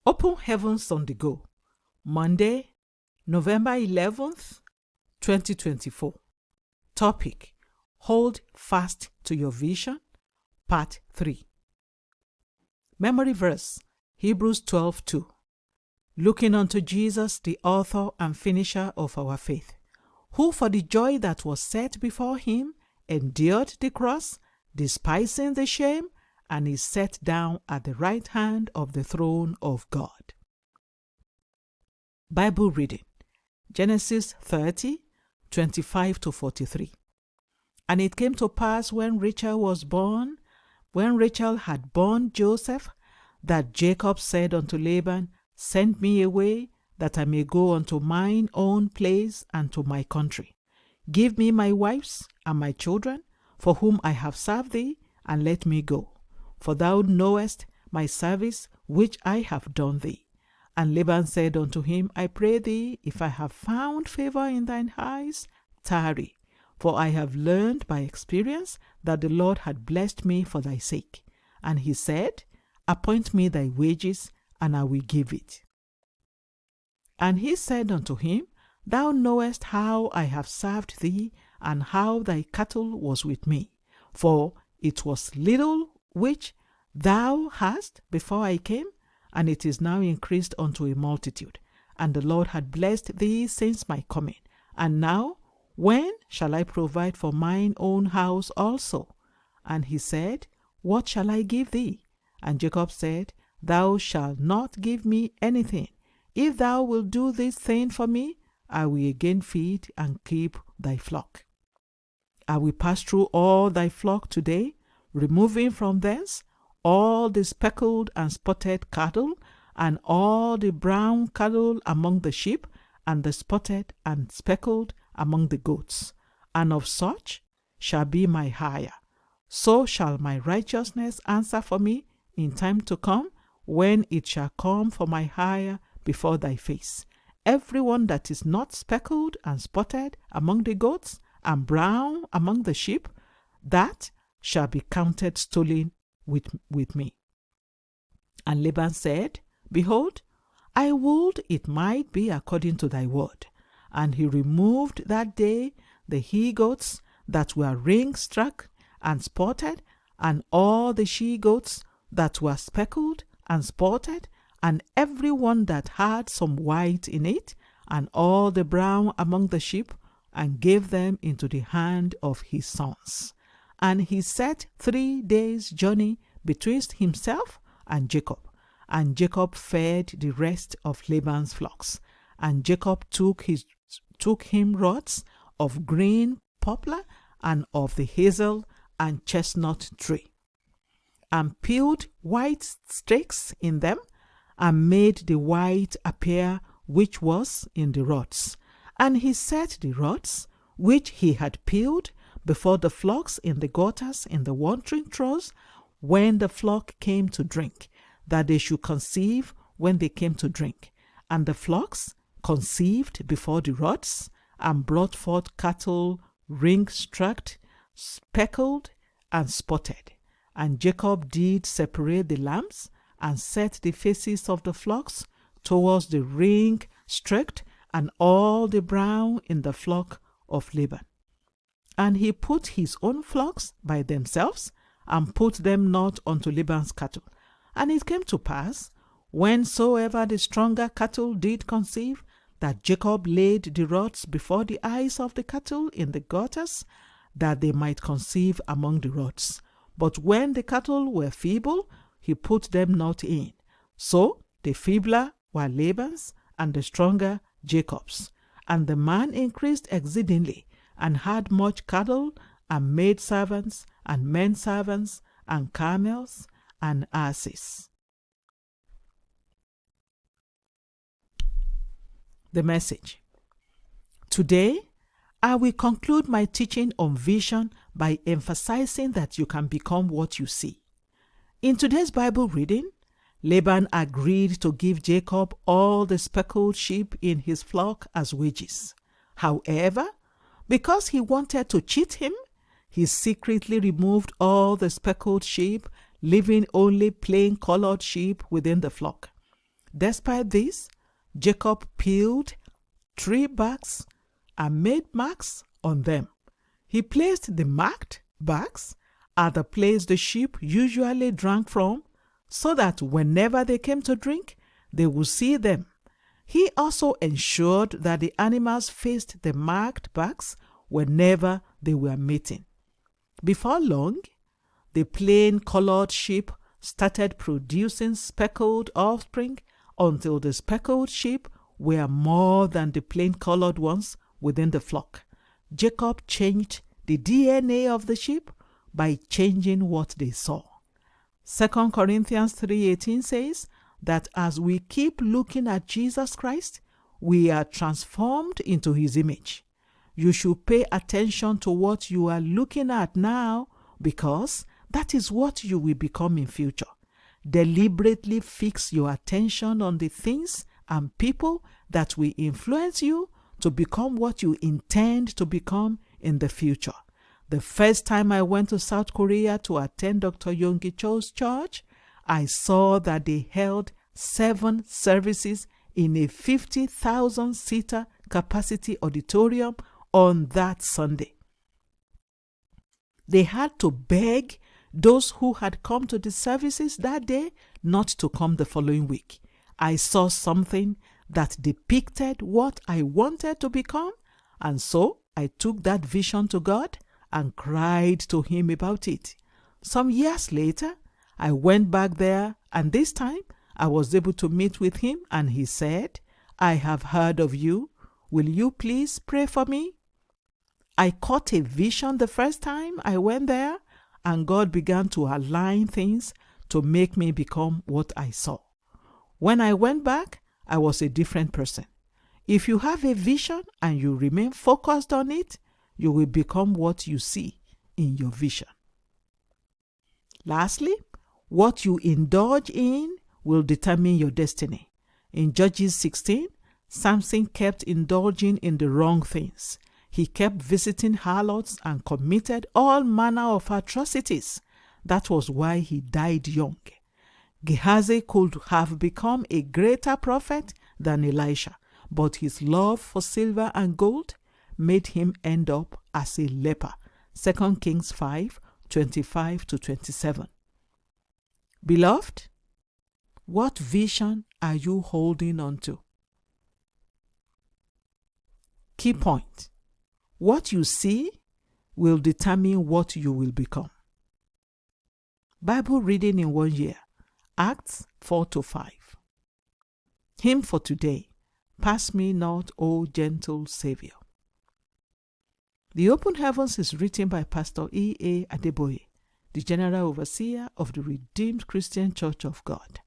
Open Heavens on the Go, Monday, November 11th, 2024. Topic: Hold Fast to Your Vision, Part 3. Memory verse, Hebrews 12:2. Looking unto Jesus, the author and finisher of our faith, who for the joy that was set before him endured the cross, despising the shame, and is set down at the right hand of the throne of God. Bible reading, Genesis 30:25-43. And it came to pass when Rachel had borne Joseph, that Jacob said unto Laban, Send me away, that I may go unto mine own place and to my country. Give me my wives and my children, for whom I have served thee, and let me go. For thou knowest my service which I have done thee. And Laban said unto him, I pray thee, if I have found favor in thine eyes, tarry. For I have learned by experience that the Lord had blessed me for thy sake. And he said, Appoint me thy wages, and I will give it. And he said unto him, Thou knowest how I have served thee, and how thy cattle was with me. For it was little which thou hast before I came, and it is now increased unto a multitude. And the Lord had blessed thee since my coming. And now, when shall I provide for mine own house also? And he said, What shall I give thee? And Jacob said, Thou shalt not give me anything. If thou wilt do this thing for me, I will again feed and keep thy flock. I will pass through all thy flock today, removing from thence all the speckled and spotted cattle, and all the brown cattle among the sheep, and the spotted and speckled among the goats. And of such shall be my hire. So shall my righteousness answer for me in time to come, when it shall come for my hire before thy face. Every one that is not speckled and spotted among the goats, and brown among the sheep, that shall be counted stolen with me. And Laban said, Behold, I would it might be according to thy word. And he removed that day the he-goats that were ring-struck and spotted, and all the she-goats that were speckled and spotted, and every one that had some white in it, and all the brown among the sheep, and gave them into the hand of his sons. And he set 3 days' journey betwixt himself and Jacob. And Jacob fed the rest of Laban's flocks. And Jacob took him rods of green poplar, and of the hazel and chestnut tree, and peeled white streaks in them, and made the white appear which was in the rods. And he set the rods which he had peeled before the flocks in the gutters in the watering troughs, when the flock came to drink, that they should conceive when they came to drink. And the flocks conceived before the rods, and brought forth cattle ring-struck, speckled, and spotted. And Jacob did separate the lambs, and set the faces of the flocks towards the ring-struck, and all the brown in the flock of Laban. And he put his own flocks by themselves, and put them not unto Laban's cattle. And it came to pass, whensoever the stronger cattle did conceive, that Jacob laid the rods before the eyes of the cattle in the gutters, that they might conceive among the rods. But when the cattle were feeble, he put them not in. So the feebler were Laban's, and the stronger Jacob's. And the man increased exceedingly, and had much cattle, and maid servants, and men servants, and camels, and asses. The message. Today, I will conclude my teaching on vision by emphasizing that you can become what you see. In today's Bible reading, Laban agreed to give Jacob all the speckled sheep in his flock as wages. However, because he wanted to cheat him, he secretly removed all the speckled sheep, leaving only plain colored sheep within the flock. Despite this, Jacob peeled 3 bags and made marks on them. He placed the marked bags at the place the sheep usually drank from, so that whenever they came to drink, they would see them. He also ensured that the animals faced the marked bags whenever they were mating. Before long, the plain-colored sheep started producing speckled offspring until the speckled sheep were more than the plain-colored ones within the flock. Jacob changed the DNA of the sheep by changing what they saw. 2 Corinthians 3:18 says that as we keep looking at Jesus Christ, we are transformed into his image. You should pay attention to what you are looking at now, because that is what you will become in future. Deliberately fix your attention on the things and people that will influence you to become what you intend to become in the future. The first time I went to South Korea to attend Dr. Yonggi Cho's church, I saw that they held 7 services in a 50,000-seater capacity auditorium on that Sunday. They had to beg those who had come to the services that day not to come the following week. I saw something that depicted what I wanted to become, and so I took that vision to God and cried to him about it. Some years later, I went back there, and this time I was able to meet with him, and he said, "I have heard of you. Will you please pray for me?" I caught a vision the first time I went there, and God began to align things to make me become what I saw. When I went back, I was a different person. If you have a vision and you remain focused on it, you will become what you see in your vision. Lastly, what you indulge in will determine your destiny. In Judges 16, Samson kept indulging in the wrong things. He kept visiting harlots and committed all manner of atrocities. That was why he died young. Gehazi could have become a greater prophet than Elisha, but his love for silver and gold made him end up as a leper. 2 Kings 5:25-27. Beloved, what vision are you holding on to? Key point: what you see will determine what you will become. Bible reading in 1 year, Acts 4-5. Hymn for today: Pass me not, O gentle Savior. The Open Heavens is written by Pastor E.A. Adeboye, the General Overseer of the Redeemed Christian Church of God.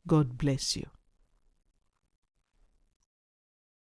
God bless you.